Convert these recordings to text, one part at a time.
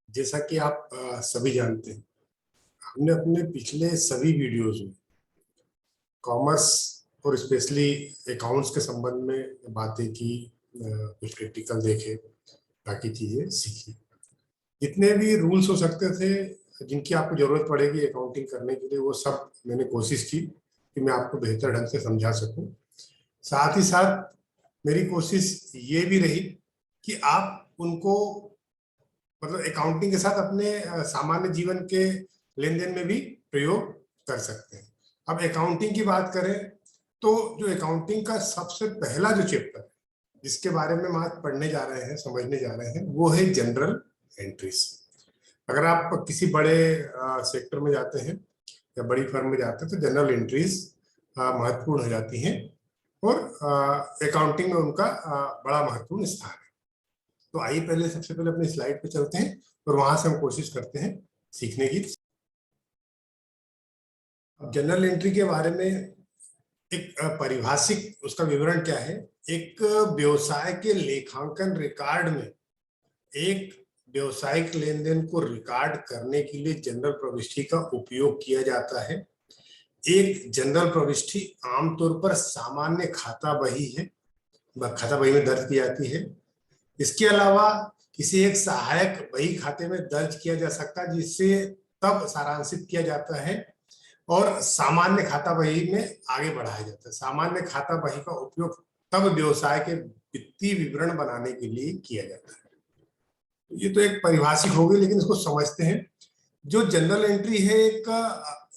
जैसा कि आप सभी जानते हैं, हमने अपने पिछले सभी वीडियोस में कॉमर्स और स्पेशली अकाउंट्स के संबंध में बातें की, कुछ प्रैक्टिकल देखे, बाकी चीजें सीखी। जितने भी रूल्स हो सकते थे जिनकी आपको जरूरत पड़ेगी अकाउंटिंग करने के लिए, वो सब मैंने कोशिश की कि मैं आपको बेहतर ढंग से समझा सकूं। साथ ही साथ मेरी कोशिश ये भी रही कि आप उनको मतलब अकाउंटिंग के साथ अपने सामान्य जीवन के लेन देन में भी प्रयोग कर सकते हैं। अब अकाउंटिंग की बात करें तो जो अकाउंटिंग का सबसे पहला जो चैप्टर है जिसके बारे में हम आज पढ़ने जा रहे हैं, समझने जा रहे हैं, वो है जनरल एंट्रीज। अगर आप किसी बड़े सेक्टर में जाते हैं या बड़ी फर्म में जाते हैं तो जनरल एंट्रीज महत्वपूर्ण हो जाती हैं और अकाउंटिंग में उनका बड़ा महत्वपूर्ण स्थान है। तो आइए पहले सबसे पहले अपने स्लाइड पे चलते हैं और वहां से हम कोशिश करते हैं सीखने की। जनरल एंट्री के बारे में एक परिभाषिक उसका विवरण क्या है। एक व्यवसाय के लेखांकन रिकॉर्ड में एक व्यवसायिक लेन देन को रिकॉर्ड करने के लिए जनरल प्रविष्टि का उपयोग किया जाता है। एक जनरल प्रविष्टि आमतौर पर सामान्य खाता बही है, खाता बही में दर्ज की जाती है। इसके अलावा किसी एक सहायक बही खाते में दर्ज किया जा सकता है जिससे तब सारांशित किया जाता है और सामान्य खाता बही में आगे बढ़ाया जाता है। सामान्य खाता बही का उपयोग तब व्यवसाय के वित्तीय विवरण बनाने के लिए किया जाता है। ये तो एक परिभाषिक हो गई, लेकिन इसको समझते हैं। जो जनरल एंट्री है एक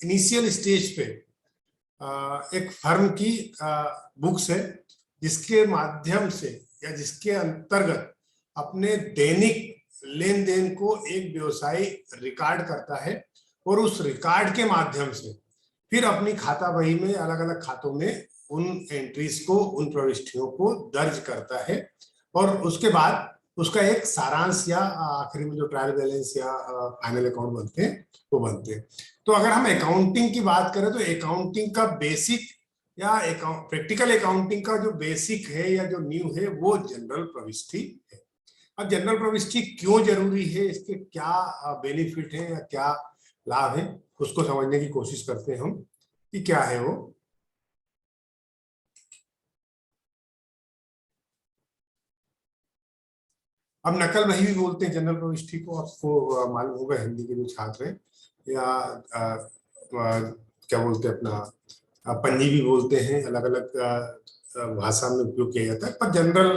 इनिशियल स्टेज पे एक फर्म की बुक्स है जिसके माध्यम से या जिसके अंतर्गत अपने दैनिक लेन देन को एक व्यवसायी रिकॉर्ड करता है और उस रिकॉर्ड के माध्यम से फिर अपनी खाता बही में अलग अलग खातों में उन एंट्रीज को, उन प्रविष्टियों को दर्ज करता है और उसके बाद उसका एक सारांश या आखिरी में जो ट्रायल बैलेंस या फाइनल अकाउंट बनते हैं वो बनते हैं। तो अगर हम अकाउंटिंग की बात करें तो अकाउंटिंग का बेसिक या प्रैक्टिकल अकाउंटिंग का जो बेसिक है या जो न्यू है वो जनरल प्रविष्टि है। अब जनरल प्रविष्टि क्यों जरूरी है, इसके क्या बेनिफिट है या क्या लाभ है, उसको समझने की कोशिश करते हैं हम कि क्या है वो। अब नकल बही भी बोलते हैं जनरल प्रविष्टि को, आपको मालूम होगा, हिंदी के जो छात्र हैं या क्या बोलते हैं अपना पंजी भी बोलते हैं, अलग अलग भाषा में उपयोग किया जाता है। पर जनरल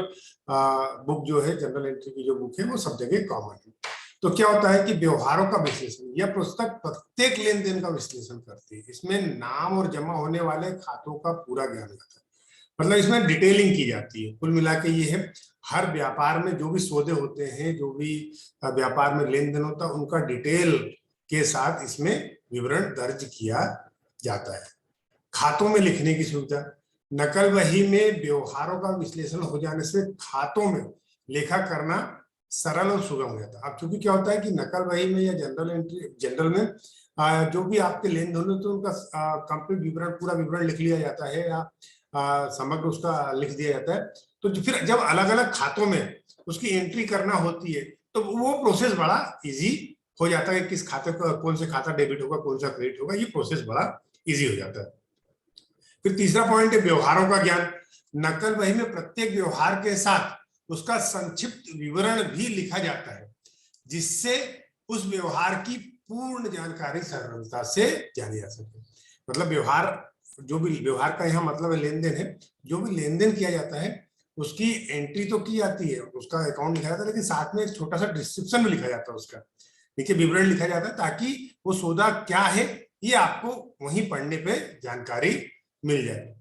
बुक जो है, जनरल एंट्री की जो बुक है वो सब जगह कॉमन है। तो क्या होता है कि व्यवहारों का विश्लेषण, यह पुस्तक प्रत्येक लेन देन का विश्लेषण करती है। इसमें नाम और जमा होने वाले खातों का पूरा ज्ञान रहता है, मतलब इसमें डिटेलिंग की जाती है। कुल मिला के ये है, हर व्यापार में जो भी सौदे होते हैं, जो भी व्यापार में लेन देन होता है, उनका डिटेल के साथ इसमें विवरण दर्ज किया जाता है। खातों में लिखने की सुविधा, नकल बही में व्यवहारों का विश्लेषण हो जाने से खातों में लेखा करना सरल और सुगम हो जाता है। अब चूंकि क्या होता है कि नकल बही में या जनरल में जो भी आपके लेन देन होते हैं उनका कंप्लीट विवरण, पूरा विवरण लिख लिया जाता है या समग्र उसका लिख दिया जाता है। तो फिर जब अलग अलग खातों में उसकी एंट्री करना होती है तो वो प्रोसेस बड़ा इजी हो जाता है। किस खाते का कौन सा खाता डेबिट होगा, कौन सा क्रेडिट होगा, ये प्रोसेस बड़ा इजी हो जाता है। फिर तीसरा पॉइंट है व्यवहारों का ज्ञान। नकल बही में प्रत्येक व्यवहार के साथ उसका संक्षिप्त विवरण भी लिखा जाता है जिससे उस व्यवहार की पूर्ण जानकारी सरलता से जानी जा सके। मतलब व्यवहार, जो भी व्यवहार का यहाँ मतलब है लेन देन है, जो भी लेन देन किया जाता है उसकी एंट्री तो की जाती है, उसका अकाउंट लिखा जाता है, लेकिन साथ में एक छोटा सा डिस्क्रिप्शन भी लिखा जाता है, उसका नीचे विवरण लिखा जाता है ताकि वो सौदा क्या है ये आपको वहीं पढ़ने पे जानकारी मिल जाए।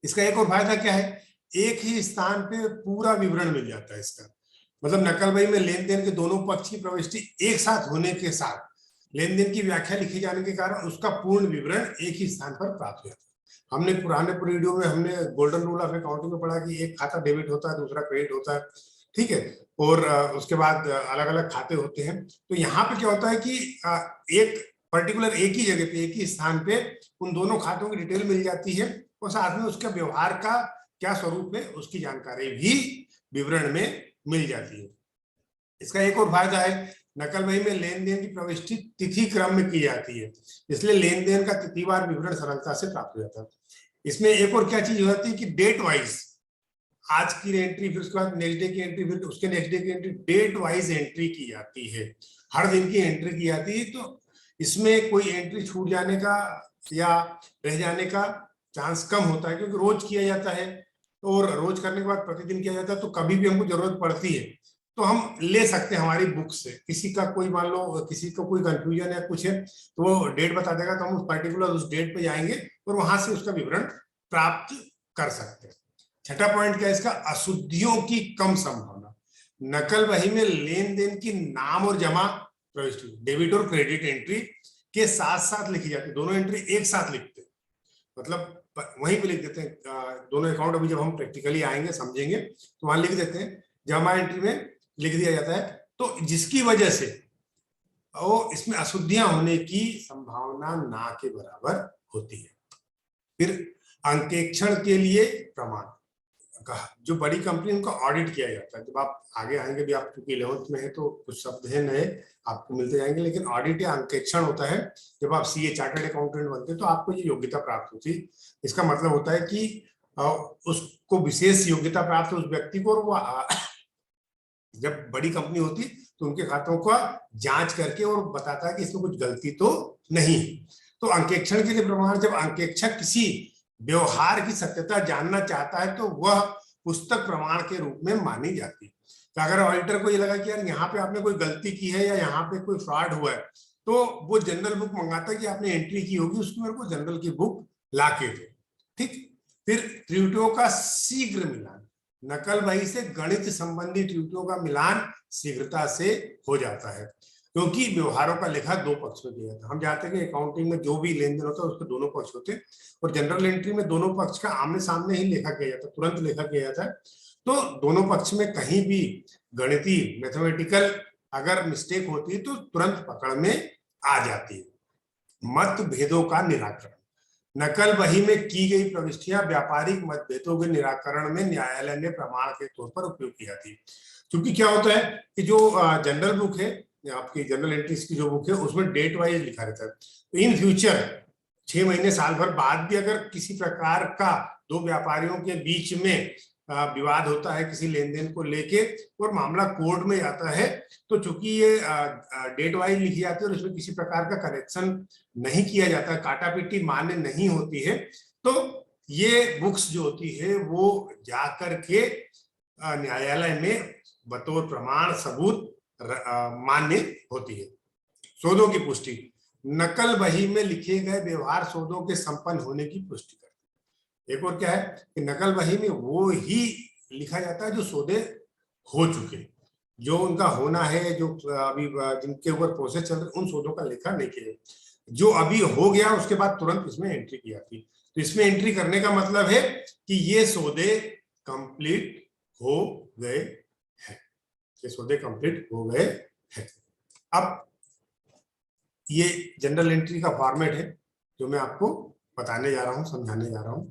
इसका एक और फायदा क्या है, एक ही स्थान पे पूरा विवरण मिल जाता है इसका। मतलब नकल बही में लेन देन के दोनों पक्ष की प्रविष्टि एक साथ होने के साथ लेन देन की व्याख्या लिखे जाने के कारण उसका पूर्ण विवरण एक ही स्थान पर प्राप्त हो जाता है। हमने पुराने वीडियो में हमने गोल्डन रूल ऑफ अकाउंटिंग में पढ़ा कि एक खाता डेबिट होता है, दूसरा क्रेडिट होता है, ठीक है, और उसके बाद अलग अलग खाते होते हैं। तो यहाँ पे क्या होता है कि एक पर्टिकुलर एक ही जगह पे, एक ही स्थान पे उन दोनों खातों की डिटेल मिल जाती है और साथ में उसके व्यवहार का क्या स्वरूप है उसकी जानकारी भी विवरण में मिल जाती है। इसका एक और फायदा है, नकल बही में लेन देन की प्रविष्टि तिथि क्रम में की जाती है, इसलिए लेन देन का तिथिवार विवरण सरलता से प्राप्त हो जाता है। इसमें एक और क्या चीज हो जाती है कि डेट वाइज आज की एंट्री, फिर उसके बाद नेक्स्ट डे की एंट्री, फिर उसके नेक्स्ट डे की एंट्री, डेट वाइज एंट्री की जाती है, हर दिन की एंट्री की जाती है। तो इसमें कोई एंट्री छूट जाने का या रह जाने का चांस कम होता है, क्योंकि रोज किया जाता है और रोज करने के बाद प्रतिदिन किया जाता है, तो कभी भी हमको जरूरत पड़ती है तो हम ले सकते हैं हमारी बुक से। किसी का कोई मान लो किसी को कोई कंफ्यूजन है कुछ है तो वो डेट बता देगा, तो हम उस पर्टिकुलर उस डेट पे जाएंगे और वहां से उसका विवरण प्राप्त कर सकते हैं। छठा पॉइंट क्या है इसका, अशुद्धियों की कम संभावना। नकल बही में लेन देन की नाम और जमा प्रविष्टि, डेबिट और क्रेडिट एंट्री के साथ साथ लिखी जाती है, दोनों एंट्री एक साथ लिखते हैं, मतलब वहीं पे लिख देते हैं दोनों अकाउंट। अभी जब हम प्रैक्टिकली आएंगे समझेंगे तो वहां लिख देते हैं, जमा एंट्री में लिख दिया जाता है, तो जिसकी वजह से वो इसमें अशुद्धियां होने की संभावना ना के बराबर होती है। फिर अंकेक्षण के लिए प्रमाण, जो बड़ी कंपनी उनका ऑडिट किया जाता है, जब आप आगे आएंगे भी, आप क्योंकि 11th में है तो कुछ शब्द है नए आपको मिलते जाएंगे, लेकिन ऑडिट या अंकेक्षण होता है जब आप सीए चार्टर्ड अकाउंटेंट बनते हैं तो आपको ये योग्यता प्राप्त होती है। इसका मतलब होता है कि उसको विशेष योग्यता प्राप्त उस व्यक्ति को, और वो जब बड़ी कंपनी होती तो उनके खातों का जांच करके और बताता है कि इसमें कुछ गलती तो नहीं है। तो अंकेक्षण के लिए प्रमाण, जब अंकेक्षक किसी व्यवहार की सत्यता जानना चाहता है तो वह पुस्तक प्रमाण के रूप में मानी जाती है। तो अगर ऑडिटर को ये लगा कि यार यहाँ पे आपने कोई गलती की है या यहाँ पे कोई फ्रॉड हुआ है, तो वो जनरल बुक मंगाता है कि आपने एंट्री की होगी, उसकी मेरे को जनरल की बुक ला के दे। ठीक। फिर त्रुटियों का शीघ्र मिलान, नकल बही से गणित संबंधी त्रुटियों का मिलान शीघ्रता से हो जाता है, क्योंकि व्यवहारों का लेखा दो पक्ष में किया जाता है। हम जानते हैं कि अकाउंटिंग में जो भी लेन देन होता है उसके दोनों पक्ष होते हैं, और जनरल एंट्री में दोनों पक्ष का आमने सामने ही लेखा किया जाता है, तुरंत लेखा किया जाता है। तो दोनों पक्ष में कहीं भी गणितीय मैथमेटिकल अगर मिस्टेक होती है तो तुरंत पकड़ में आ जाती है। मतभेदों का निराकरण, नकल बही में की गई प्रविष्टियां व्यापारिक मतभेदों के निराकरण में न्यायालय ने प्रमाण के तौर पर उपयोग की जाती है। क्योंकि क्या होता है कि जो जनरल बुक है, आपकी जनरल एंट्रीज की जो बुक है, उसमें डेट वाइज लिखा रहता है। तो इन फ्यूचर 6 महीने साल भर बाद भी अगर किसी प्रकार का दो व्यापारियों के बीच में विवाद होता है किसी लेन देन को लेके और मामला कोर्ट में जाता है, तो चूंकि ये डेट वाइज लिखी जाती है और इसमें किसी प्रकार का करेक्शन नहीं किया जाता, काटा पीटी मान्य नहीं होती है, तो ये बुक्स जो होती है वो जाकर के न्यायालय में बतौर प्रमाण सबूत मान्य होती है। सौदों की पुष्टि, नकल बही में लिखे गए व्यवहार सौदों के संपन्न होने की पुष्टि करते हैं। एक और क्या है कि नकल बही में वो ही लिखा जाता है जो सौदे हो चुके, जो उनका होना है, जो अभी जिनके ऊपर प्रोसेस चल रहा है, उन सौदों का लेखा नहीं किया। जो अभी हो गया उसके बाद तुरंत इसमें एंट्री की जाती है। तो इसमें एंट्री करने का मतलब है कि ये सौदे कंप्लीट हो गए हैं, ये सौदे कंप्लीट हो गए हैं। अब ये जनरल एंट्री का फॉर्मेट है जो मैं आपको बताने जा रहा हूं, समझाने जा रहा हूं।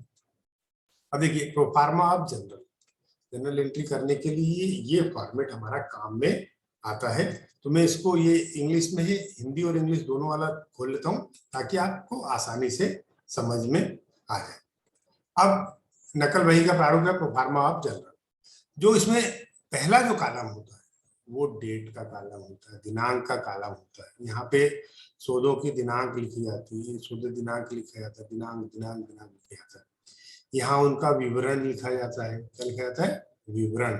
अब देखिए, proforma of general, general entry करने के लिए ये फॉर्मेट हमारा काम में आता है। तो मैं इसको, ये इंग्लिश में है, हिंदी और इंग्लिश दोनों वाला खोल लेता हूं ताकि आपको आसानी से समझ में आ जाए। अब नकल बही का प्रारूप है प्रोफार्मा ऑफ जनरल। जो इसमें पहला जो कॉलम होता है वो डेट का कॉलम होता है, दिनांक का कॉलम होता है। यहाँ पे सौदों की दिनांक लिखी जाती है, सौदे दिनांक लिखा जाता है, दिनांक दिनांक दिनांक लिखा जाता है। यहाँ उनका विवरण लिखा जाता है, क्या लिखा जाता है, विवरण,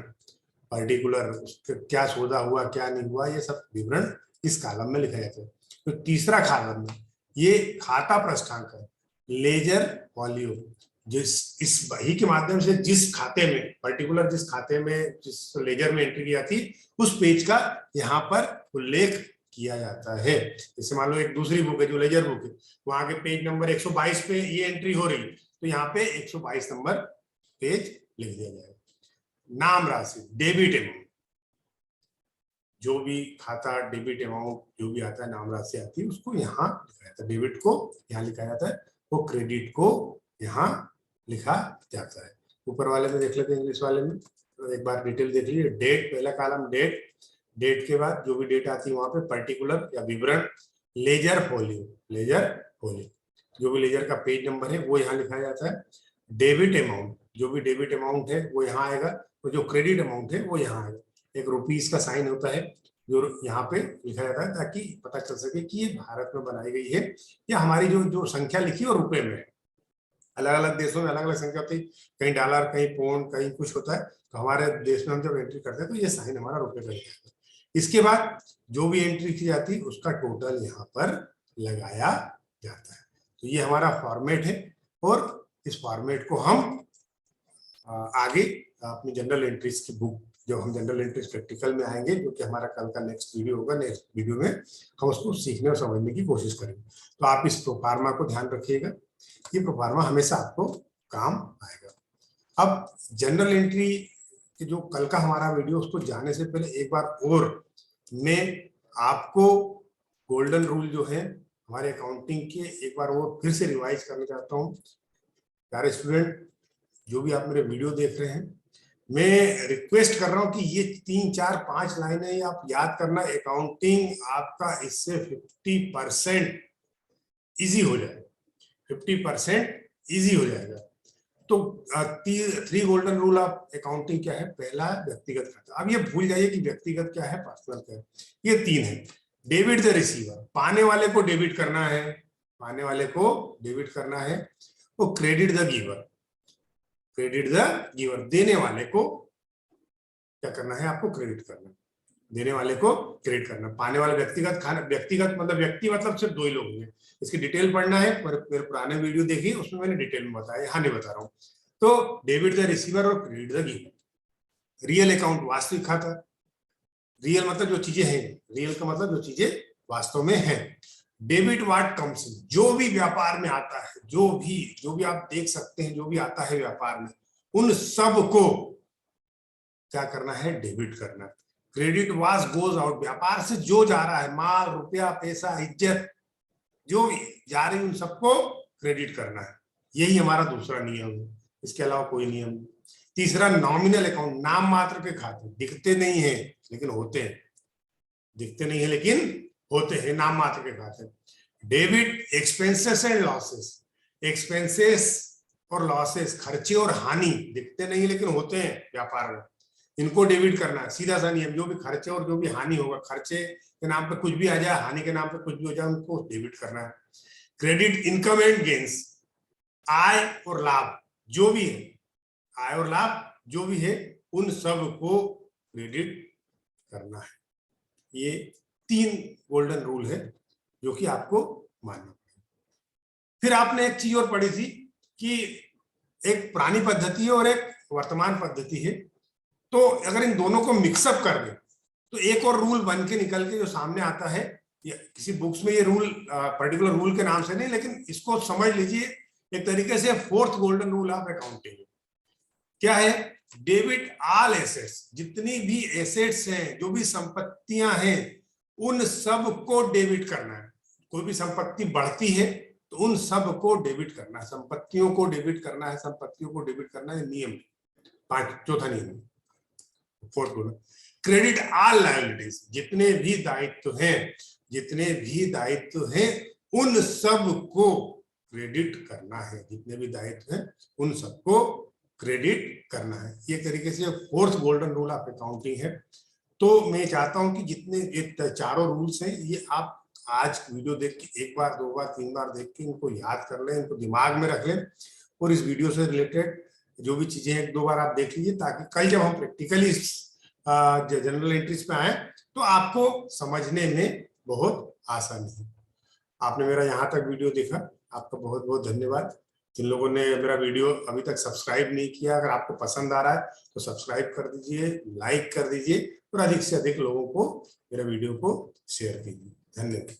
पर्टिकुलर क्या सौदा हुआ क्या नहीं हुआ, ये सब विवरण इस कॉलम में लिखा जाता है। तो तीसरा कॉलम में ये खाता पृष्ठांक है, लेजर वॉल्यूम, जिस इस बही के माध्यम से जिस खाते में पर्टिकुलर, जिस खाते में, जिस लेजर में एंट्री की जाती, उस पेज का यहाँ पर उल्लेख किया जाता है। जैसे मान लो एक दूसरी बुक है जो लेजर बुक है, वहां के पेज नंबर 122 पे ये एंट्री हो रही है, तो यहाँ पे 122 नंबर पेज लिख दिया जाएगा। नाम राशि, डेबिट अमाउंट, जो भी खाता डेबिट अमाउंट जो भी आता है, नाम राशि आती है, उसको यहाँ लिखा जाता है। डेबिट को यहाँ लिखा जाता है, वो क्रेडिट को यहाँ लिखा जाता है। ऊपर वाले में देख लेते हैं, इंग्लिश वाले में एक बार डिटेल देख लीजिए। डेट, पहला कॉलम डेट, डेट के बाद जो भी डेट आती है वहां पे पर्टिकुलर या विवरण, लेजर फोलियो, लेजर फोलियो, जो भी लेजर का पेज नंबर है वो यहाँ लिखा जाता है। डेबिट अमाउंट, जो भी डेबिट अमाउंट है वो यहाँ आएगा, तो जो क्रेडिट अमाउंट है वो यहाँ आएगा। एक रुपीस का साइन होता है जो यहाँ पे लिखा जाता है ताकि पता चल सके कि ये भारत में बनाई गई है या हमारी जो जो संख्या लिखी है वो रुपए में है। अलग अलग देशों में अलग अलग संख्या होती है, कहीं डॉलर, कहीं पौंड, कहीं कुछ होता है, तो हमारे देश में हम जब एंट्री करते हैं तो ये साइन हमारा रुपए का लिखा है। इसके बाद जो भी एंट्री की जाती है उसका टोटल यहाँ पर लगाया जाता है। तो ये हमारा फॉर्मेट है और इस फॉर्मेट को हम आगे अपनी जनरल एंट्रीज की बुक, जब हम जनरल एंट्रीज प्रैक्टिकल में आएंगे, जो कि हमारा कल का नेक्स्ट वीडियो होगा, नेक्स्ट वीडियो में हम उसको सीखने और समझने की कोशिश करेंगे। तो आप इस प्रोफार्मा को ध्यान रखिएगा, ये प्रोफार्मा हमेशा आपको काम आएगा। अब जनरल एंट्री के जो कल का हमारा वीडियो, उसको जाने से पहले एक बार और मैं आपको गोल्डन रूल जो है हमारे अकाउंटिंग के एक बार वो फिर से रिवाइज करना चाहता हूँ। प्यारे स्टूडेंट, जो भी आप मेरे वीडियो देख रहे हैं, मैं रिक्वेस्ट कर रहा हूं कि ये 3, 4, 5 लाइनें आप याद करना। अकाउंटिंग आपका इससे 50% इजी हो जाएगा, 50% इजी हो जाएगा। तो 3 गोल्डन रूल ऑफ अकाउंटिंग क्या है? पहला, व्यक्तिगत खाता। अब ये भूल जाइए कि व्यक्तिगत क्या है, पर्सनल क्या है। ये 3 है। डेबिट द रिसीवर, पाने वाले को डेबिट करना है, पाने वाले को डेबिट करना है। वो credit the giver, credit the giver, देने वाले को क्या करना है? आपको क्रेडिट करना, देने वाले को क्रेडिट करना। पाने वाला व्यक्तिगत खाना, व्यक्तिगत मतलब व्यक्ति मतलब सिर्फ 2 ही लोग होंगे। इसकी डिटेल पढ़ना है, मेरे पुराने वीडियो देखिए, उसमें मैंने डिटेल में बताया, यहाँ नहीं बता रहा हूँ। तो डेबिट द रिसीवर और credit the giver. Real account, वास्तविक खाता। रियल मतलब जो चीजें हैं, रियल का मतलब जो चीजें वास्तव में है। डेबिट व्हाट कम्स इन, जो भी व्यापार में आता है, जो भी आप देख सकते हैं, जो भी आता है व्यापार में, उन सब को क्या करना है? डेबिट करना। क्रेडिट वाज गोज आउट, व्यापार से जो जा रहा है, माल, रुपया, पैसा, इज्जत, जो भी जा रही है, उन सबको क्रेडिट करना है। यही हमारा दूसरा नियम है, इसके अलावा कोई नियम नहीं। तीसरा, नॉमिनल अकाउंट, नाम मात्र के खाते, दिखते नहीं है लेकिन होते हैं, दिखते नहीं है लेकिन होते हैं, नाम मात्र के खाते। Debit expenses and losses, expenses और लॉसेस, खर्चे और हानि, दिखते नहीं लेकिन होते हैं व्यापार में, इनको डेबिट करना है। सीधा सा नियम, जो भी खर्चे और जो भी हानि होगा, खर्चे के नाम पे कुछ भी आ जाए, हानि के नाम पे कुछ भी हो जाए, उनको डेबिट करना है। क्रेडिट इनकम एंड गेन्स, आय और लाभ जो भी है, आय और लाभ जो भी है, उन सब को क्रेडिट करना है। ये 3 गोल्डन रूल है जो कि आपको मानना पड़ेगा। फिर आपने एक चीज और पढ़ी थी कि एक पुरानी पद्धति है और एक वर्तमान पद्धति है, तो अगर इन दोनों को मिक्सअप कर दें तो एक और रूल बन के निकल के जो सामने आता है, किसी बुक्स में ये रूल पर्टिकुलर रूल के नाम से नहीं, लेकिन इसको समझ लीजिए एक तरीके से 4th golden rule of accounting. क्या है? डेबिट ऑल एसेट्स, जितनी भी एसेट्स हैं, जो भी संपत्तियां हैं, उन सब को डेबिट करना है। कोई भी संपत्ति बढ़ती है तो उन सब को डेबिट करना है, संपत्तियों को डेबिट करना है, संपत्तियों को डेबिट करना है, नियम 5, चौथा नियम। 4th golden. Credit all liabilities, जितने भी दायित्व हैं, जितने भी दायित्व हैं, उन सब को क्रेडिट करना है, जितने भी दायित्व हैं उन सबको क्रेडिट करना है। ये तरीके से 4th golden rule of accounting है। तो मैं चाहता हूं कि जितने ये चारों रूल्स हैं, ये आप आज वीडियो देख के 1 बार, 2 बार, 3 बार देख के इनको याद कर लें, इनको दिमाग में रख लें, और इस वीडियो से रिलेटेड जो भी चीजें 1-2 बार आप देख लीजिए, ताकि कल जब हम प्रैक्टिकली जनरल एंट्रीज पे आए तो आपको समझने में बहुत आसानी है। आपने मेरा यहाँ तक वीडियो देखा, आपका बहुत बहुत धन्यवाद। जिन लोगों ने मेरा वीडियो अभी तक सब्सक्राइब नहीं किया, अगर आपको पसंद आ रहा है तो सब्सक्राइब कर दीजिए, लाइक कर दीजिए और अधिक से अधिक लोगों को मेरा वीडियो को शेयर कीजिए। धन्यवाद।